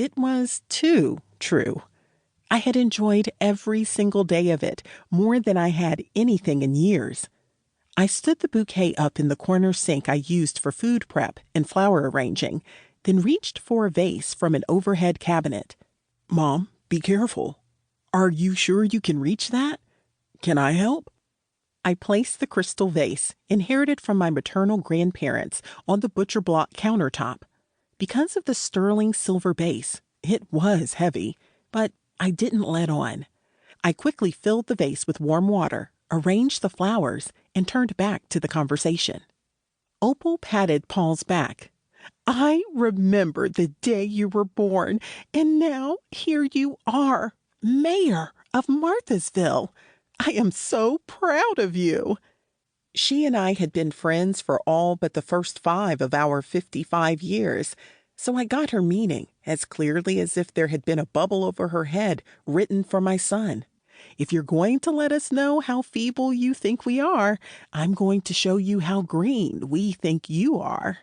It was too true. I had enjoyed every single day of it, more than I had anything in years. I stood the bouquet up in the corner sink I used for food prep and flower arranging, then reached for a vase from an overhead cabinet. "Mom, be careful. Are you sure you can reach that? Can I help?" I placed the crystal vase, inherited from my maternal grandparents, on the butcher block countertop. Because of the sterling silver base, it was heavy, but I didn't let on. I quickly filled the vase with warm water, arranged the flowers, and turned back to the conversation. Opal patted Paul's back. "I remember the day you were born, and now here you are, mayor of Marthasville. I am so proud of you." She and I had been friends for all but the first 5 of our 55 years, so I got her meaning as clearly as if there had been a bubble over her head written for my son. "If you're going to let us know how feeble you think we are, I'm going to show you how green we think you are."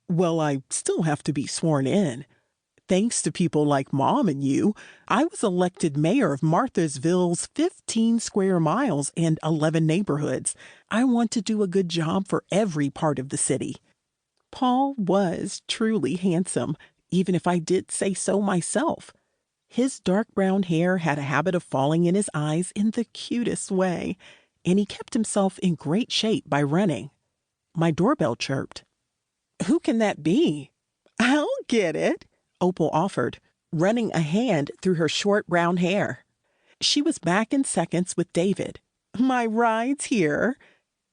Well, I still have to be sworn in. Thanks to people like Mom and you, I was elected mayor of Marthasville's 15 square miles and 11 neighborhoods. I want to do a good job for every part of the city. Paul was truly handsome, even if I did say so myself. His dark brown hair had a habit of falling in his eyes in the cutest way, and he kept himself in great shape by running. My doorbell chirped. "Who can that be?" "I'll get it," Opal offered, running a hand through her short brown hair. She was back in seconds with David. "My ride's here."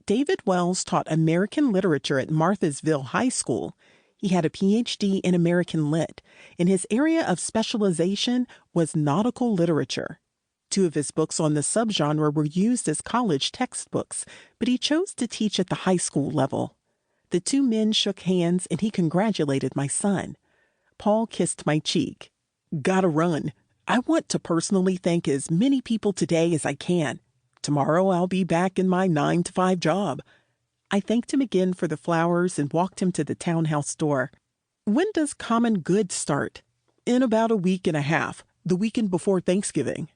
David Wells taught American literature at Marthasville High School. He had a PhD in American Lit, and his area of specialization was nautical literature. 2 of his books on the subgenre were used as college textbooks, but he chose to teach at the high school level. The 2 men shook hands, and he congratulated my son. Paul kissed my cheek. "Gotta run. I want to personally thank as many people today as I can. Tomorrow I'll be back in my 9-to-5 job." I thanked him again for the flowers and walked him to the townhouse door. "When does Common Good start?" "In about a week and a half, the weekend before Thanksgiving."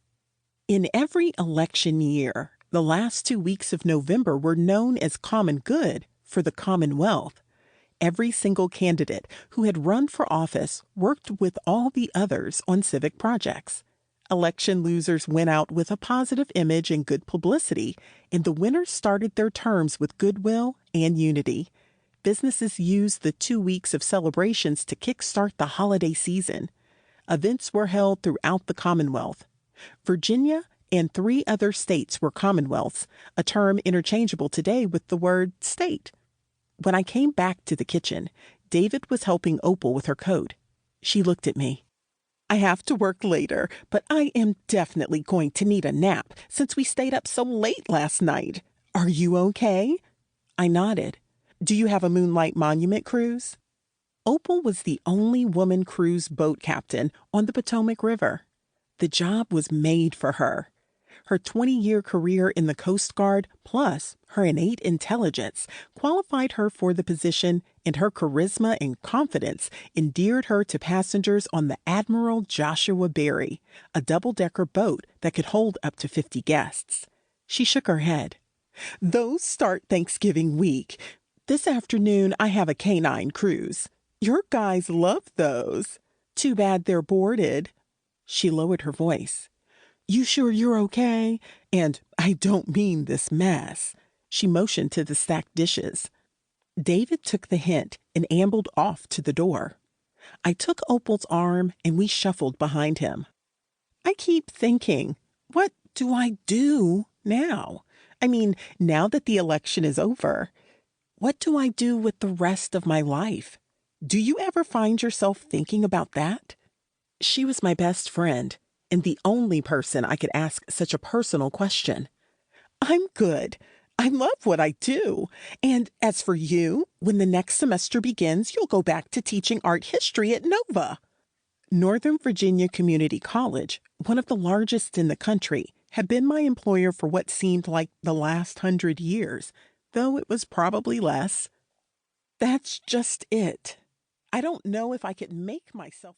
In every election year, the last 2 weeks of November were known as Common Good for the Commonwealth. Every single candidate who had run for office worked with all the others on civic projects. Election losers went out with a positive image and good publicity, and the winners started their terms with goodwill and unity. Businesses used the 2 weeks of celebrations to kickstart the holiday season. Events were held throughout the Commonwealth. Virginia and 3 other states were commonwealths, a term interchangeable today with the word state. When I came back to the kitchen, David was helping Opal with her coat. She looked at me. "I have to work later, but I am definitely going to need a nap since we stayed up so late last night. Are you okay?" I nodded. "Do you have a Moonlight Monument cruise?" Opal was the only woman cruise boat captain on the Potomac River. The job was made for her. Her 20-year career in the Coast Guard, plus her innate intelligence, qualified her for the position, and her charisma and confidence endeared her to passengers on the Admiral Joshua Berry, a double-decker boat that could hold up to 50 guests. She shook her head. "Those start Thanksgiving week. This afternoon I have a canine cruise. Your guys love those. Too bad they're boarded." She lowered her voice. "You sure you're okay? And I don't mean this mess." She motioned to the stacked dishes. David took the hint and ambled off to the door. I took Opal's arm and we shuffled behind him. I keep thinking, what do I do now? I mean, now that the election is over, what do I do with the rest of my life? Do you ever find yourself thinking about that? She was my best friend, and the only person I could ask such a personal question. "I'm good. I love what I do. And as for you, when the next semester begins, you'll go back to teaching art history at Nova." Northern Virginia Community College, one of the largest in the country, had been my employer for what seemed like the last 100 years, though it was probably less. That's just it. I don't know if I could make myself